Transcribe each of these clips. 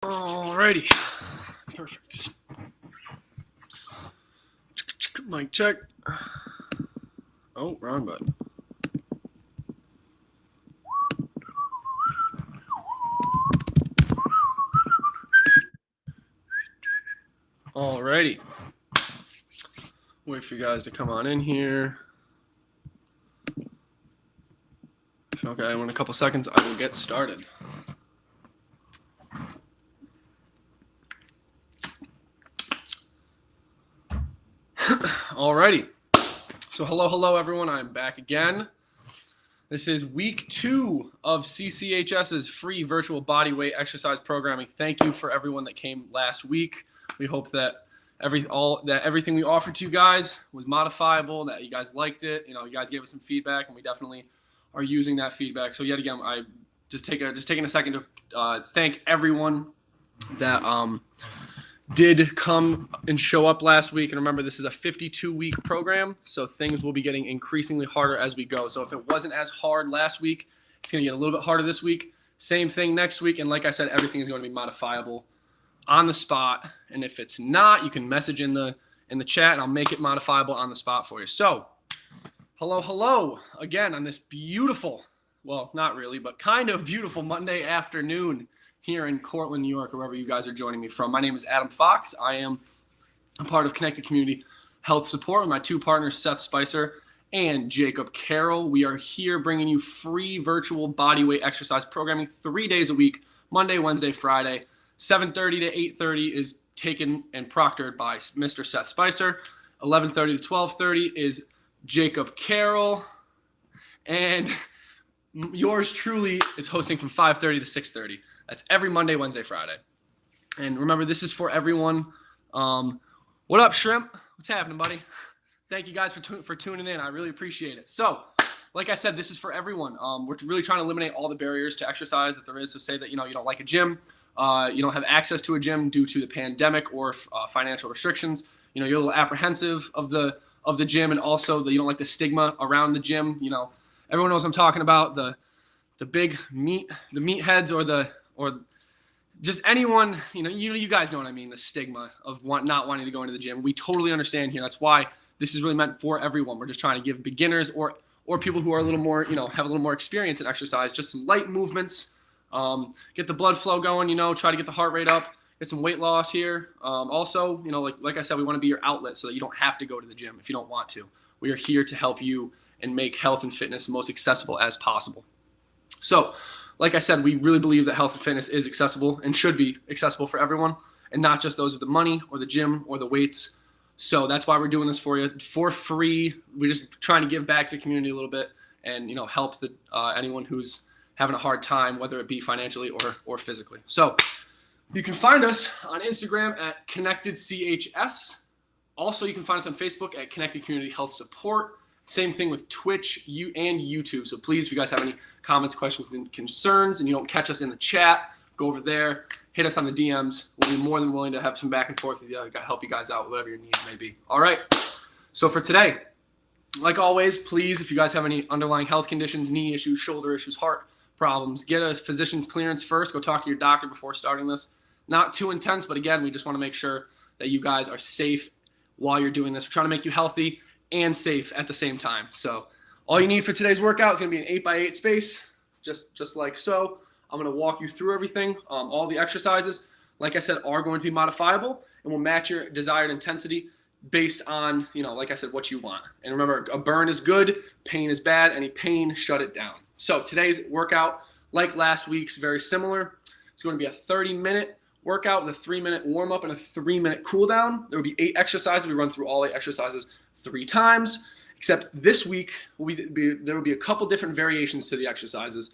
Alrighty, perfect. Mic check. Oh, wrong button. Alrighty. Wait for you guys to come on in here. Okay, in a couple seconds, I will get started. Alrighty. So hello everyone. I'm back again. This is week 2 of CCHS's free virtual bodyweight exercise programming. Thank you for everyone that came last week. We hope that everything we offered to you guys was modifiable, that you guys liked it. You guys gave us some feedback, and we definitely are using that feedback. So yet again, I just taking a second to thank everyone that did come and show up last week. And remember, this is a 52-week program, so things will be getting increasingly harder as we go. So if it wasn't as hard last week, it's going to get a little bit harder this week. Same thing next week. And like I said, everything is going to be modifiable on the spot. And if it's not, you can message in the chat, and I'll make it modifiable on the spot for you. So hello again on this beautiful, well, not really, but kind of beautiful Monday afternoon here in Cortland, New York, or wherever you guys are joining me from. My name is Adam Fox. I am a part of Connected Community Health Support with my two partners, Seth Spicer and Jacob Carroll. We are here bringing you free virtual bodyweight exercise programming 3 days a week, Monday, Wednesday, Friday. 7:30 to 8:30 is taken and proctored by Mr. Seth Spicer. 11:30 to 12:30 is Jacob Carroll. And yours truly is hosting from 5:30 to 6:30. That's every Monday, Wednesday, Friday. And remember, this is for everyone. What up, Shrimp? What's happening, buddy? Thank you guys for tuning in. I really appreciate it. So, like I said, this is for everyone. We're really trying to eliminate all the barriers to exercise that there is. So say that you don't like a gym, you don't have access to a gym due to the pandemic or financial restrictions. You're a little apprehensive of the gym, and also you don't like the stigma around the gym. Everyone knows what I'm talking about. The big meatheads or just anyone, you guys know what I mean, the stigma of not wanting to go into the gym. We totally understand here. That's why this is really meant for everyone. We're just trying to give beginners or people who are a little more, have a little more experience in exercise, just some light movements, get the blood flow going, try to get the heart rate up, get some weight loss here. Also, like I said, we want to be your outlet so that you don't have to go to the gym if you don't want to. We are here to help you and make health and fitness most accessible as possible. So, like I said, we really believe that health and fitness is accessible and should be accessible for everyone, and not just those with the money or the gym or the weights. So that's why we're doing this for you for free. We're just trying to give back to the community a little bit and help anyone who's having a hard time, whether it be financially or physically. So you can find us on Instagram at ConnectedCHS. Also, you can find us on Facebook at Connected Community Health Support. Same thing with Twitch and YouTube. So please, if you guys have any comments, questions, and concerns, and you don't catch us in the chat, go over there, hit us on the DMs. We'll be more than willing to have some back and forth with you, help you guys out, whatever your needs may be. All right. So for today, like always, please, if you guys have any underlying health conditions, knee issues, shoulder issues, heart problems, get a physician's clearance first. Go talk to your doctor before starting this. Not too intense, but again, we just want to make sure that you guys are safe while you're doing this. We're trying to make you healthy and safe at the same time. So all you need for today's workout is going to be an 8x8 space, just like so. I'm going to walk you through everything. All the exercises, like I said, are going to be modifiable, and will match your desired intensity based on, like I said, what you want. And remember, a burn is good, pain is bad. Any pain, shut it down. So today's workout, like last week's, very similar. It's going to be a 30-minute workout with a 3-minute warm-up and a 3-minute cool-down. There will be 8 exercises. We run through all 8 exercises 3 times, except this week there will be a couple different variations to the exercises,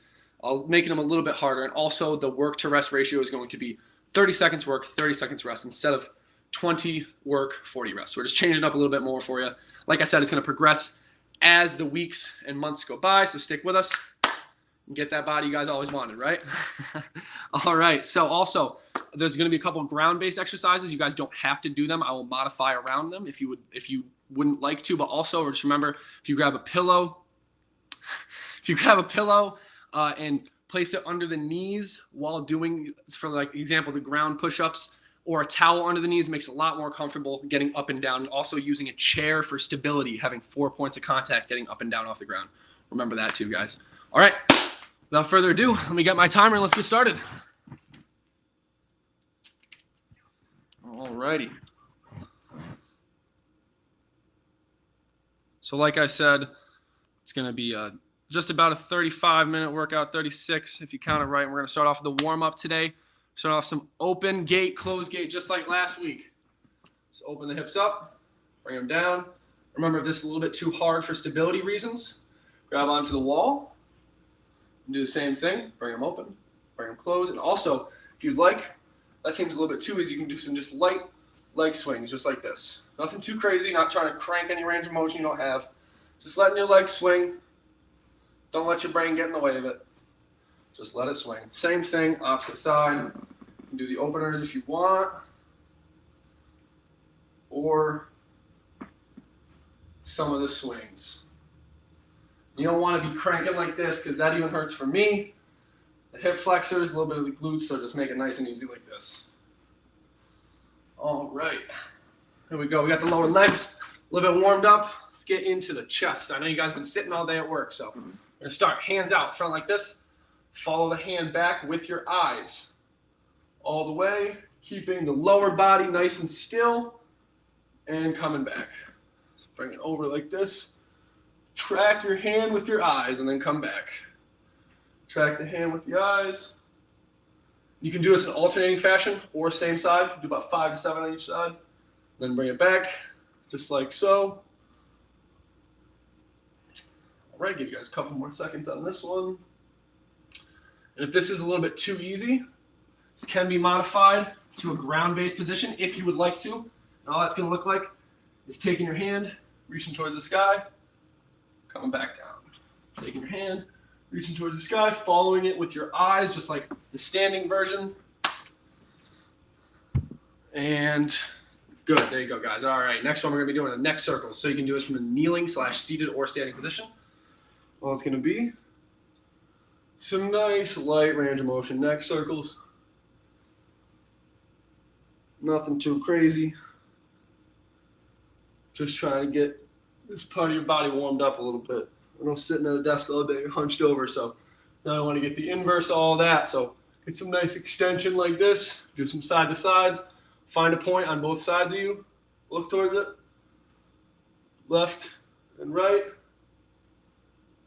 making them a little bit harder. And also the work to rest ratio is going to be 30 seconds work, 30 seconds rest instead of 20 work, 40 rest. So we're just changing it up a little bit more for you. Like I said, it's going to progress as the weeks and months go by, so stick with us and get that body you guys always wanted, right? All right, so also there's going to be a couple ground-based exercises. You guys don't have to do them. I will modify around them if you wouldn't like to, but also just remember, if you grab a pillow and place it under the knees while doing, for like example, the ground push-ups, or a towel under the knees makes it a lot more comfortable getting up and down. And also using a chair for stability, having 4 points of contact, getting up and down off the ground. Remember that too, guys. All right, without further ado, let me get my timer and let's get started. All righty. So like I said, it's going to be just about a 35-minute workout, 36 if you count it right. And we're going to start off with the warm-up today. Start off some open gate, closed gate, just like last week. Just open the hips up, bring them down. Remember, if this is a little bit too hard for stability reasons, grab onto the wall and do the same thing. Bring them open, bring them closed. And also, if you'd like, that seems a little bit too easy. You can do some just light leg swings, just like this. Nothing too crazy, not trying to crank any range of motion you don't have. Just letting your legs swing. Don't let your brain get in the way of it. Just let it swing. Same thing, opposite side. You can do the openers if you want. Or some of the swings. You don't want to be cranking like this because that even hurts for me. The hip flexors, a little bit of the glutes, so just make it nice and easy like this. All right. Here we go. We got the lower legs a little bit warmed up. Let's get into the chest. I know you guys have been sitting all day at work, so we're going to start hands out front like this. Follow the hand back with your eyes all the way, keeping the lower body nice and still and coming back. So bring it over like this. Track your hand with your eyes and then come back. Track the hand with the eyes. You can do this in alternating fashion or same side. Do about 5 to 7 on each side. Then bring it back, just like so. All right, give you guys a couple more seconds on this one. And if this is a little bit too easy, this can be modified to a ground-based position if you would like to. And all that's going to look like is taking your hand, reaching towards the sky, coming back down. Taking your hand, reaching towards the sky, following it with your eyes, just like the standing version. And good, there you go, guys. All right, next one we're going to be doing a neck circle. So you can do this from a kneeling / seated or standing position. All it's going to be some nice light range of motion neck circles. Nothing too crazy. Just trying to get this part of your body warmed up a little bit. I know sitting at a desk all day, you're hunched over, so now I want to get the inverse of all that. So get some nice extension like this. Do some side to sides. Find a point on both sides of you. Look towards it. Left and right.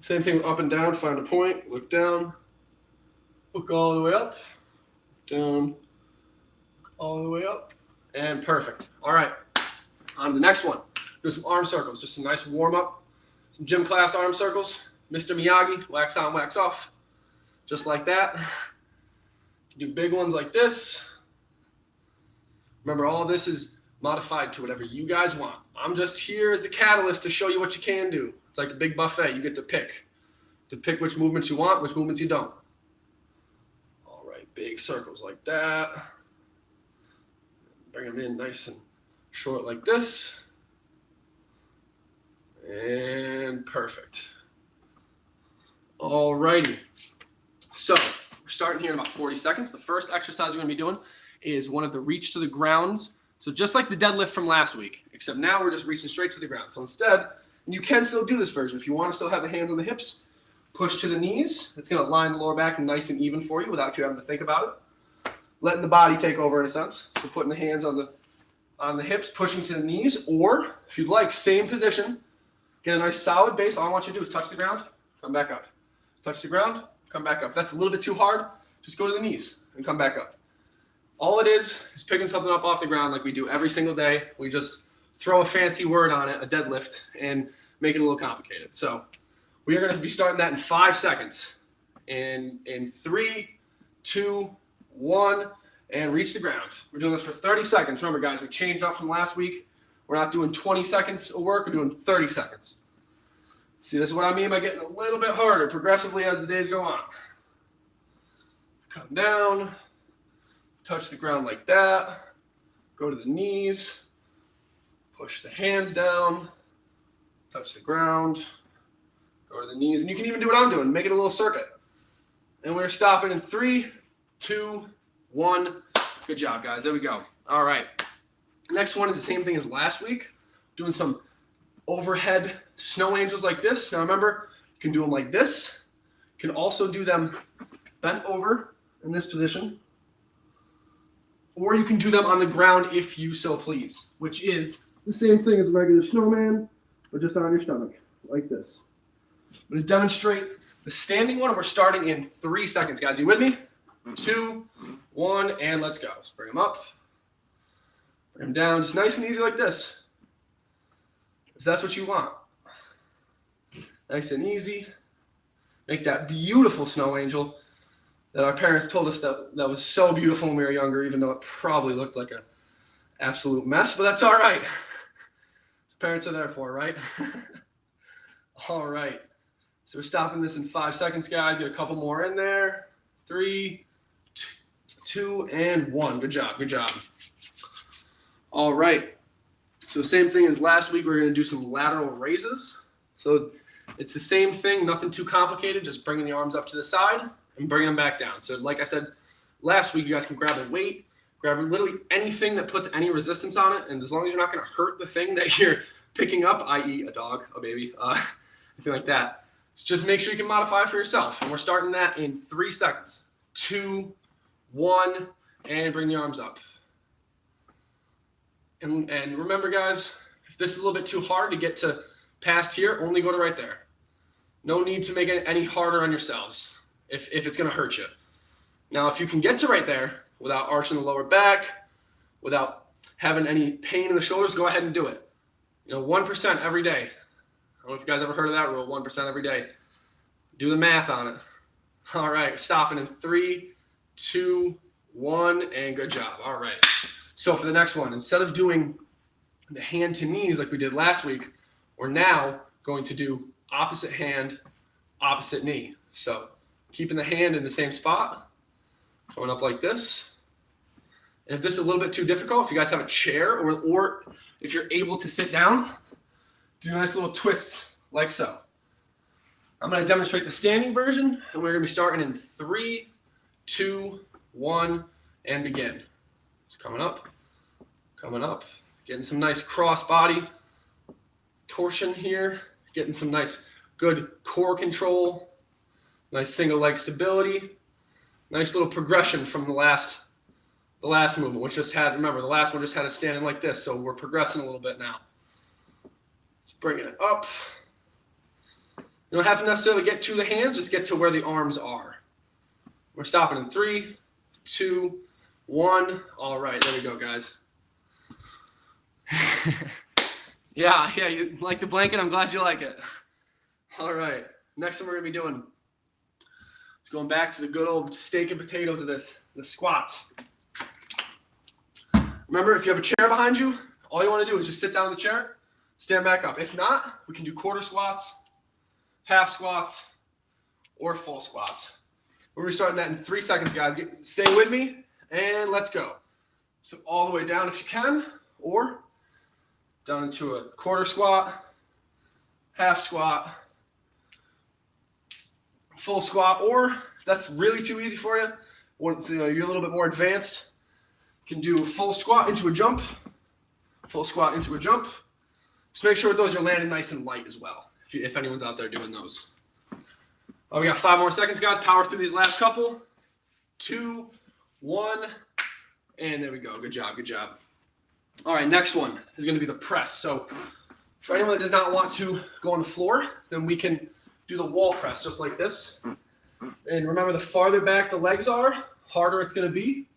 Same thing up and down. Find a point. Look down. Look all the way up. Down. Look all the way up. And perfect. All right. On to the next one. Do some arm circles. Just some nice warm up. Some gym class arm circles. Mr. Miyagi. Wax on, wax off. Just like that. Do big ones like this. Remember, all of this is modified to whatever you guys want. I'm just here as the catalyst to show you what you can do. It's like a big buffet. You get to pick which movements you want, which movements you don't. All right, big circles like that. Bring them in nice and short like this. And perfect. All righty. So we're starting here in about 40 seconds. The first exercise we're going to be doing is one of the reach to the grounds. So just like the deadlift from last week, except now we're just reaching straight to the ground. So instead, and you can still do this version. If you want to still have the hands on the hips, push to the knees. It's going to line the lower back nice and even for you without you having to think about it. Letting the body take over in a sense. So putting the hands on the hips, pushing to the knees, or if you'd like, same position. Get a nice solid base. All I want you to do is touch the ground, come back up. Touch the ground, come back up. If that's a little bit too hard, just go to the knees and come back up. All it is picking something up off the ground like we do every single day. We just throw a fancy word on it, a deadlift, and make it a little complicated. So we are going to be starting that in 5 seconds. In 3, 2, 1, and reach the ground. We're doing this for 30 seconds. Remember, guys, we changed up from last week. We're not doing 20 seconds of work. We're doing 30 seconds. See, this is what I mean by getting a little bit harder progressively as the days go on. Come down. Touch the ground like that. Go to the knees. Push the hands down. Touch the ground. Go to the knees. And you can even do what I'm doing. Make it a little circuit. And we're stopping in 3, 2, 1. Good job, guys. There we go. All right. Next one is the same thing as last week. Doing some overhead snow angels like this. Now remember, you can do them like this. You can also do them bent over in this position. Or you can do them on the ground if you so please, which is the same thing as a regular snowman, but just on your stomach, like this. I'm going to demonstrate the standing one, and we're starting in 3 seconds, guys. You with me? 2, 1, and let's go. Let's bring them up. Bring them down. Just nice and easy like this. If that's what you want. Nice and easy. Make that beautiful snow angel that our parents told us that was so beautiful when we were younger, even though it probably looked like an absolute mess, but that's all right. Parents are there for, right? All right. So we're stopping this in 5 seconds, guys. Get a couple more in there. 3, 2, and 1. Good job. Good job. All right. So same thing as last week. We're going to do some lateral raises. So it's the same thing. Nothing too complicated. Just bringing the arms up to the side and bringing them back down. So like I said last week, you guys can grab a weight, grab literally anything that puts any resistance on it. And as long as you're not going to hurt the thing that you're picking up, i.e. a dog, a baby, anything like that, just make sure you can modify it for yourself. And we're starting that in 3 seconds. 2, 1, and bring the arms up. And remember, guys, if this is a little bit too hard to get to past here, only go to right there. No need to make it any harder on yourselves if it's going to hurt you. Now, if you can get to right there without arching the lower back, without having any pain in the shoulders, go ahead and do it. 1% every day. I don't know if you guys ever heard of that rule, 1% every day. Do the math on it. All right, stopping in 3, 2, 1, and good job. All right. So for the next one, instead of doing the hand to knees like we did last week, we're now going to do opposite hand, opposite knee. So keeping the hand in the same spot, going up like this. And if this is a little bit too difficult, if you guys have a chair or if you're able to sit down, do nice little twists like so. I'm going to demonstrate the standing version, and we're going to be starting in 3, 2, 1, and begin. Just coming up, getting some nice cross body torsion here, getting some nice good core control, nice single leg stability, nice little progression from the last movement, which just had, remember, the last one just had us standing like this, so we're progressing a little bit now. Just bringing it up. You don't have to necessarily get to the hands, just get to where the arms are. We're stopping in 3, 2, 1. All right, there we go, guys. Yeah, you like the blanket? I'm glad you like it. All right, next one we're going to be doing is going back to the good old steak and potatoes of this, the squats. Remember, if you have a chair behind you, all you want to do is just sit down in the chair, stand back up. If not, we can do quarter squats, half squats, or full squats. We're going to be starting that in 3 seconds, guys. Stay with me, and let's go. So all the way down if you can, or down into a quarter squat, half squat, full squat, or if that's really too easy for you, once you're a little bit more advanced, you can do full squat into a jump, full squat into a jump. Just make sure those are landing nice and light as well, if anyone's out there doing those. We got 5 more seconds, guys. Power through these last couple. 2, 1, and there we go. Good job, good job. All right, next one is going to be the press. So for anyone that does not want to go on the floor, then we can do the wall press just like this. And remember, the farther back the legs are, harder it's going to be.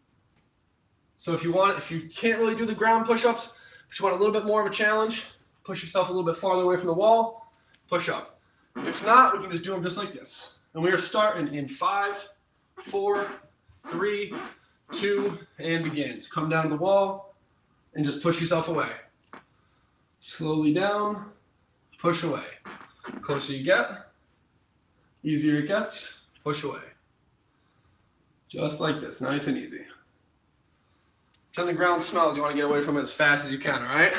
So if you can't really do the ground push-ups, but you want a little bit more of a challenge, push yourself a little bit farther away from the wall, push up. If not, we can just do them just like this. And we are starting in 5, 4, 3, 2, and begin. So come down to the wall and just push yourself away. Slowly down, push away. Closer you get, easier it gets, push away. Just like this, nice and easy. When the ground smells, you want to get away from it as fast as you can, all right?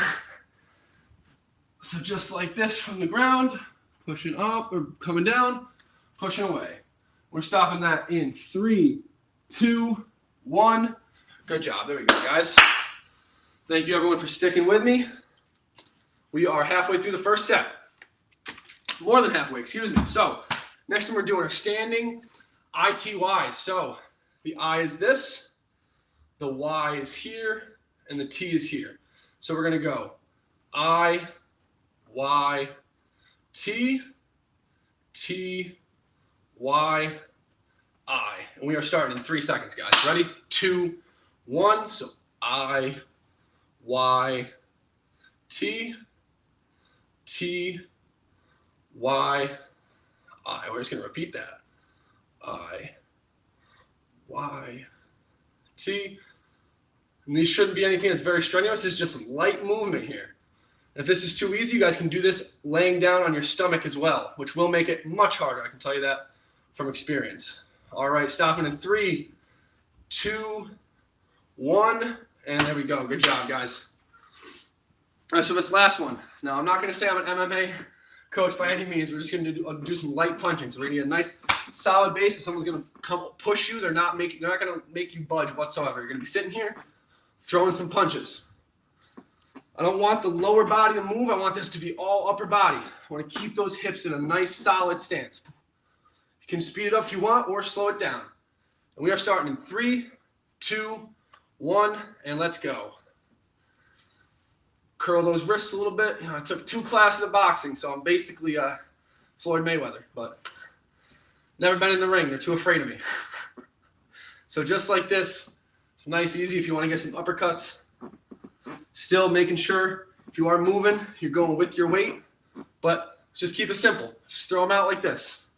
So just like this from the ground, pushing up or coming down, pushing away. We're stopping that in 3, 2, 1. Good job. There we go, guys. Thank you, everyone, for sticking with me. We are halfway through the first set. More than halfway, excuse me. So, next one we're doing are standing ITYs. So, the I is this, the Y is here, and the T is here. So, we're going to go I, Y, T, T, Y, I. And we are starting in 3 seconds, guys. Ready? 2, 1. So, I, Y, T, T, Y, I. We're just going to repeat that. I, Y, T. And these shouldn't be anything that's very strenuous. It's just some light movement here. If this is too easy, you guys can do this laying down on your stomach as well, which will make it much harder. I can tell you that from experience. All right, stopping in 3, 2, 1. And there we go. Good job, guys. All right, so this last one. Now, I'm not going to say I'm an MMA coach by any means. We're just going to do some light punching. So we're going to get a nice solid base. If someone's going to come push you, they're not going to make you budge whatsoever. You're going to be sitting here throwing some punches. I don't want the lower body to move. I want this to be all upper body. I want to keep those hips in a nice solid stance. You can speed it up if you want or slow it down. And we are starting in 3, 2, 1, and let's go. Curl those wrists a little bit. You know, I took 2 classes of boxing, so I'm basically Floyd Mayweather, but never been in the ring. They're too afraid of me. So just like this, it's nice, easy if you want to get some uppercuts. Still making sure if you are moving, you're going with your weight, but just keep it simple. Just throw them out like this.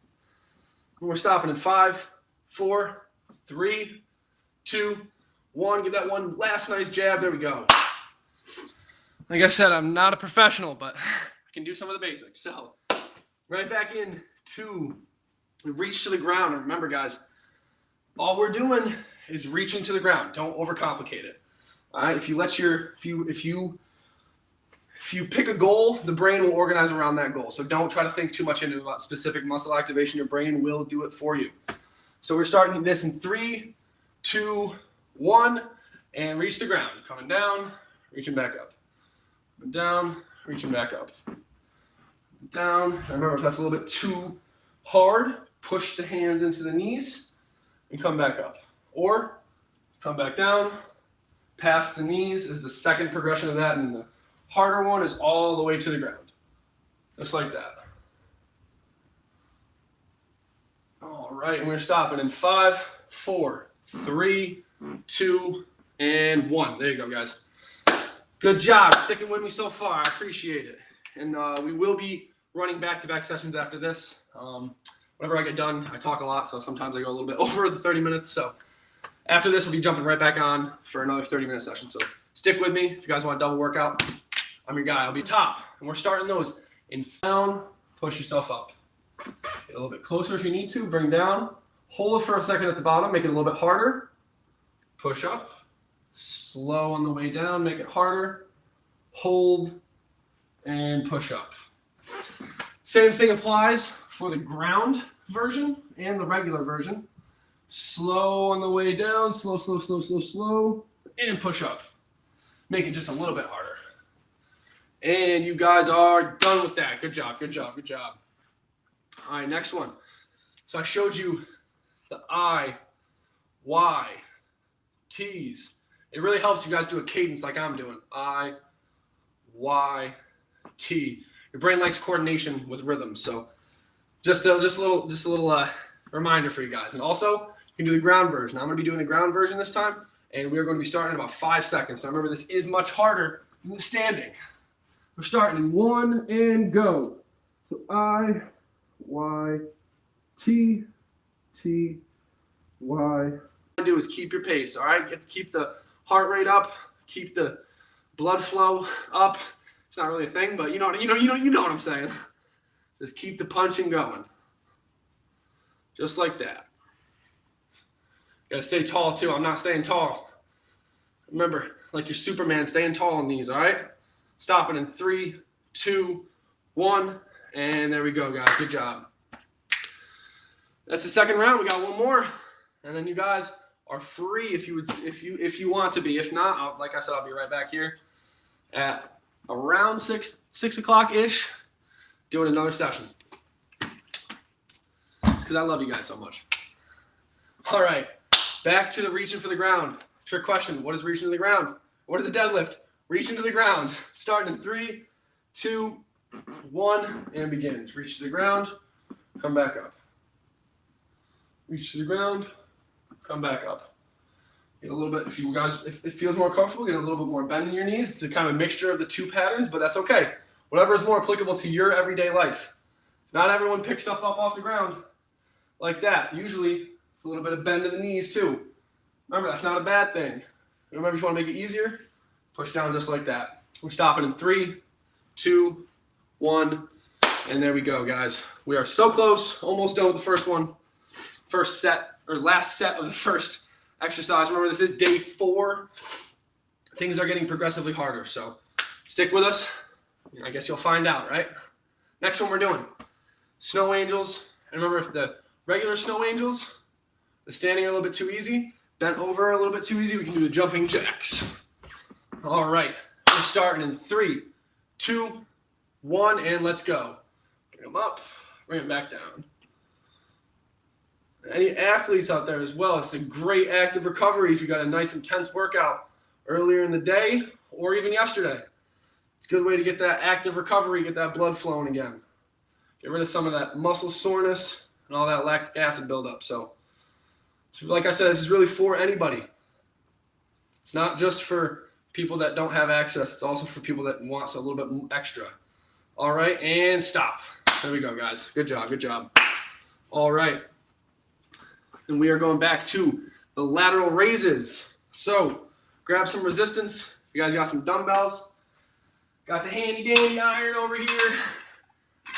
And we're stopping in 5, 4, 3, 2, 1. Give that one last nice jab. There we go. Like I said, I'm not a professional, but I can do some of the basics. So right back in to reach to the ground. And remember, guys, all we're doing is reaching to the ground. Don't overcomplicate it. All right. If you pick a goal, the brain will organize around that goal. So don't try to think too much into about specific muscle activation. Your brain will do it for you. So we're starting this in 3, 2, 1, and reach the ground. Coming down, reaching back up. Down, reaching back up. Down. Remember, if that's a little bit too hard, push the hands into the knees and come back up. Or come back down. Past the knees is the second progression of that, and the harder one is all the way to the ground. Just like that. All right, and we're stopping in 5, 4, 3, 2, and 1. There you go, guys. Good job sticking with me so far. I appreciate it. And we will be running back-to-back sessions after this. Whenever I get done, I talk a lot, so sometimes I go a little bit over the 30 minutes. So after this, we'll be jumping right back on for another 30-minute session. So stick with me. If you guys want a double workout, I'm your guy. I'll be top. And we're starting those in down, push yourself up. Get a little bit closer if you need to. Bring down. Hold it for a second at the bottom. Make it a little bit harder. Push up. Slow on the way down. Make it harder. Hold and push up. Same thing applies for the ground version and the regular version. Slow on the way down. Slow, slow, slow, slow, slow. And push up. Make it just a little bit harder. And you guys are done with that. Good job, good job, good job. All right, next one. So I showed you the I, Y, T's. It really helps you guys do a cadence like I'm doing. I, Y, T. Your brain likes coordination with rhythm. So just a little reminder for you guys. And also, you can do the ground version. I'm going to be doing the ground version this time, and we're going to be starting in about 5 seconds. So remember, this is much harder than the standing. We're starting in 1 and go. So I, Y, T, T, Y. What you want to do is keep your pace, all right? You have to keep the heart rate up, keep the blood flow up. It's not really a thing, but you know what I'm saying. Just keep the punching going. Just like that. You gotta stay tall too. I'm not staying tall. Remember, like your Superman, staying tall on these, all right? Stopping in 3, 2, 1, and there we go, guys. Good job. That's the second round. We got one more, and then you guys are free if you want to be. If not, like I said, I'll be right back here at around 6 o'clock ish, doing another session. It's because I love you guys so much. All right, back to the reaching for the ground. Trick question: what is reaching to the ground? What is a deadlift? Reaching to the ground. Starting in 3, 2, 1, and begin. Reach to the ground. Come back up. Reach to the ground. Come back up. Get a little bit, if it feels more comfortable, get a little bit more bend in your knees. It's a kind of a mixture of the two patterns, but that's okay. Whatever is more applicable to your everyday life. It's not everyone picks stuff up off the ground like that. Usually, it's a little bit of bend in the knees too. Remember, that's not a bad thing. Remember, if you want to make it easier, push down just like that. We're stopping in 3, 2, 1, and there we go, guys. We are so close, almost done with the first one. First set, or last set of the first exercise. Remember, this is day 4. Things are getting progressively harder, so stick with us. I guess you'll find out, right? Next one we're doing, snow angels. And remember, if the regular snow angels, the standing are a little bit too easy, bent over a little bit too easy, we can do the jumping jacks. All right, we're starting in 3, 2, 1, and let's go. Bring them up, bring them back down. Any athletes out there as well, it's a great active recovery if you got a nice intense workout earlier in the day or even yesterday. It's a good way to get that active recovery, get that blood flowing again. Get rid of some of that muscle soreness and all that lactic acid buildup. So like I said, this is really for anybody. It's not just for people that don't have access. It's also for people that want a little bit extra. All right, and stop. There we go, guys. Good job, good job. All right. And we are going back to the lateral raises. So grab some resistance. You guys got some dumbbells. Got the handy dandy iron over here.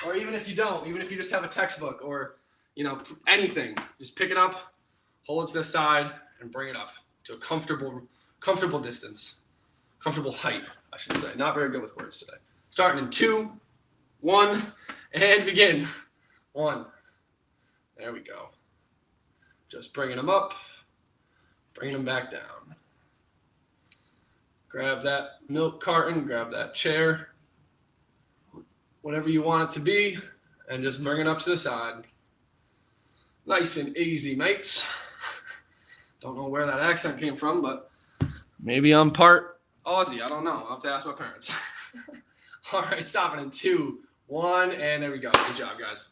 Or even if you don't, even if you just have a textbook or, anything, just pick it up, hold it to the side, and bring it up to a comfortable distance. Comfortable height, I should say. Not very good with words today. Starting in 2, 1, and begin. 1. There we go. Just bringing them up, bringing them back down. Grab that milk carton, grab that chair, whatever you want it to be, and just bring it up to the side. Nice and easy, mates. Don't know where that accent came from, but maybe I'm part Aussie. I don't know. I'll have to ask my parents. All right, stopping in 2, 1, and there we go. Good job, guys.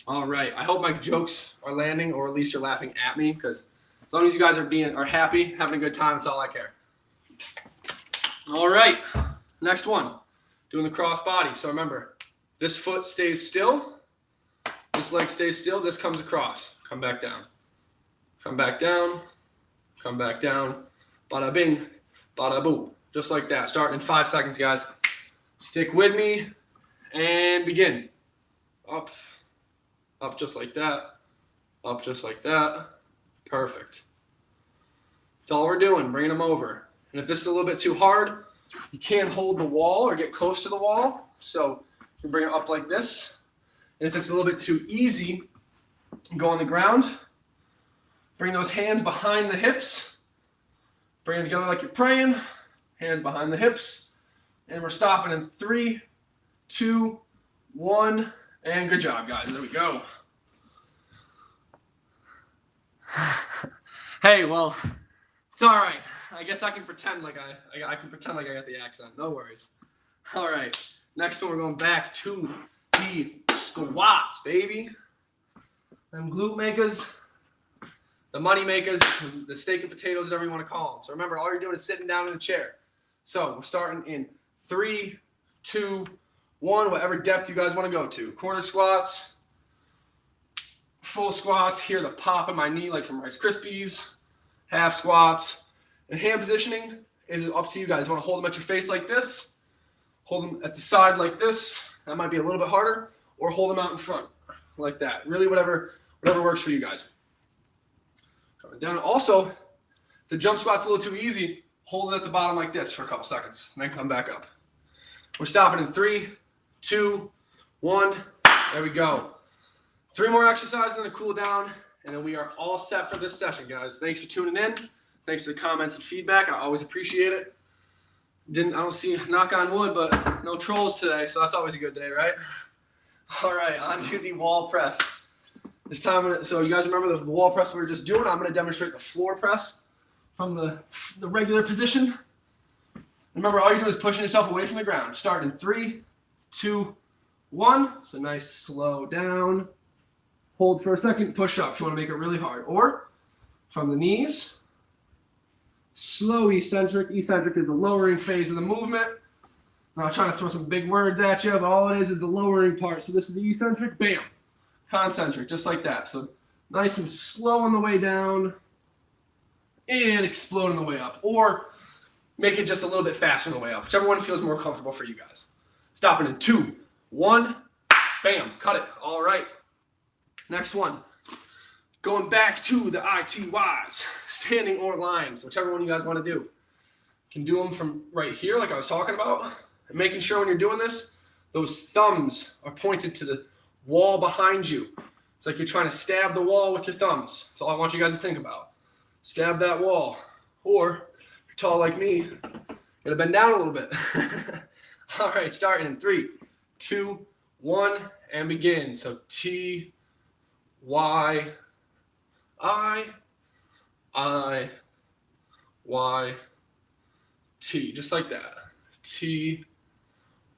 All right. I hope my jokes are landing, or at least you're laughing at me, because as long as you guys are happy, having a good time, that's all I care. All right. Next one. Doing the cross body. So remember, this foot stays still. This leg stays still. This comes across. Come back down. Come back down. Come back down. Bada bing. Bada boom. Just like that. Starting in 5 seconds, guys. Stick with me and begin. Up. Up just like that. Up just like that. Perfect. That's all we're doing, bringing them over. And if this is a little bit too hard, you can hold the wall or get close to the wall. So you can bring it up like this. And if it's a little bit too easy, go on the ground. Bring those hands behind the hips. Bring them together like you're praying. Hands behind the hips. And we're stopping in 3, 2, 1. And good job, guys. There we go. Hey, well, it's all right. I guess I can pretend like I can pretend like I got the accent. No worries. All right. Next one, we're going back to the squats, baby. Them glute makers, the money makers, the steak and potatoes, whatever you want to call them. So remember, all you're doing is sitting down in a chair. So we're starting in 3, 2, 1, whatever depth you guys want to go to. Quarter squats, full squats. Hear the pop in my knee like some Rice Krispies. Half squats. And hand positioning is up to you guys. You want to hold them at your face like this. Hold them at the side like this. That might be a little bit harder. Or hold them out in front like that. Really whatever works for you guys. Coming down. Also, if the jump squat's a little too easy, hold it at the bottom like this for a couple seconds. And then come back up. We're stopping in 3, 2, 1. There we go. 3 more exercises and a cool down, and then we are all set for this session, guys. Thanks for tuning in. Thanks for the comments and feedback. I always appreciate it. I don't see, knock on wood, but no trolls today, so that's always a good day, right? All right, on to the wall press. This time, so you guys remember the wall press we were just doing? I'm going to demonstrate the floor press from the regular position. Remember, all you're doing is pushing yourself away from the ground. Starting in 3, 2, 1. So nice, slow down. Hold for a second, push up if you want to make it really hard. Or from the knees, slow eccentric. Eccentric is the lowering phase of the movement. I'm not trying to throw some big words at you, but all it is the lowering part. So this is the eccentric, bam. Concentric, just like that. So nice and slow on the way down and explode on the way up. Or make it just a little bit faster on the way up. Whichever one feels more comfortable for you guys. Stopping in 2, 1, bam, cut it. All right. Next one. Going back to the ITYs, standing or lines, whichever one you guys want to do. You can do them from right here, like I was talking about. And making sure when you're doing this, those thumbs are pointed to the wall behind you. It's like you're trying to stab the wall with your thumbs. That's all I want you guys to think about. Stab that wall. Or, if you're tall like me, you're gonna bend down a little bit. All right, starting in 3, 2, 1, and begin. So T, Y, I, Y, T, just like that. T,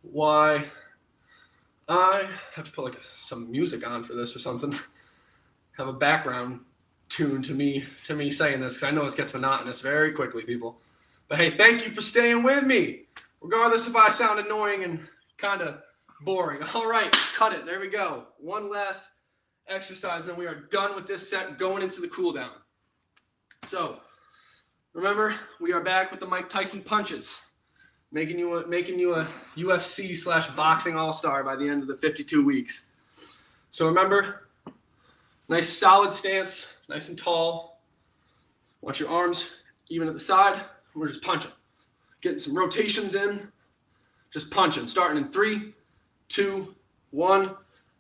Y, I have to put like some music on for this or something. Have a background tune to me saying this, because I know this gets monotonous very quickly, people. But hey, thank you for staying with me, regardless if I sound annoying and kind of boring. All right, cut it. There we go. One last exercise, then we are done with this set, going into the cool down. So remember, we are back with the Mike Tyson punches, making you a UFC/boxing all-star by the end of the 52 weeks. So remember, nice solid stance, nice and tall. Want your arms even at the side. We're just punching, getting some rotations in, just punching. Starting in 3, 2, 1.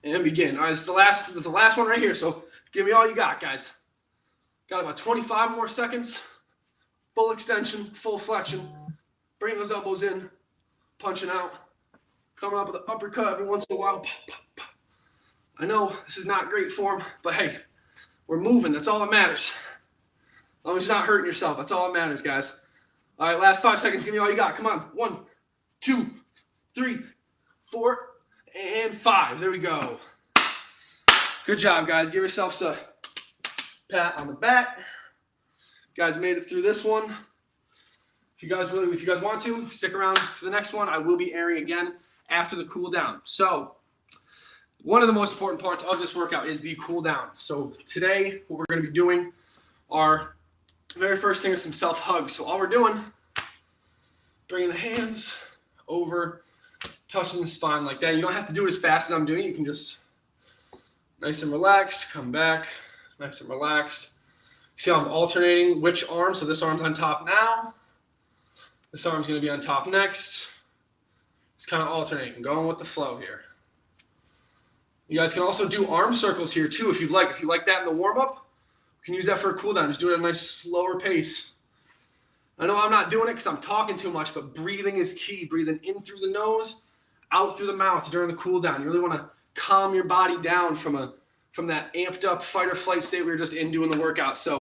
And begin. All right, this is the last one right here, so give me all you got, guys. Got about 25 more seconds. Full extension, full flexion. Bring those elbows in, punching out. Coming up with an uppercut every once in a while. Pop, pop, pop. I know this is not great form, but hey, we're moving. That's all that matters. As long as you're not hurting yourself, that's all that matters, guys. All right, last 5 seconds. Give me all you got. Come on. 1, 2, 3, 4. And 5. There we go. Good job, guys. Give yourselves a pat on the back. You guys made it through this one. If you guys want to, stick around for the next one. I will be airing again after the cool down. So one of the most important parts of this workout is the cool down. So today, what we're going to be doing, our very first thing is some self hugs. So all we're doing, bringing the hands over, touching the spine like that. You don't have to do it as fast as I'm doing. You can just nice and relaxed, come back, nice and relaxed. See how I'm alternating which arm? So this arm's on top now. This arm's going to be on top next. It's kind of alternating, going with the flow here. You guys can also do arm circles here too if you'd like. If you like that in the warm-up, you can use that for a cool down. Just do it at a nice slower pace. I know I'm not doing it because I'm talking too much, but breathing is key. Breathing in through the nose, out through the mouth during the cool down. You really want to calm your body down from that amped up fight or flight state we were just in doing the workout. So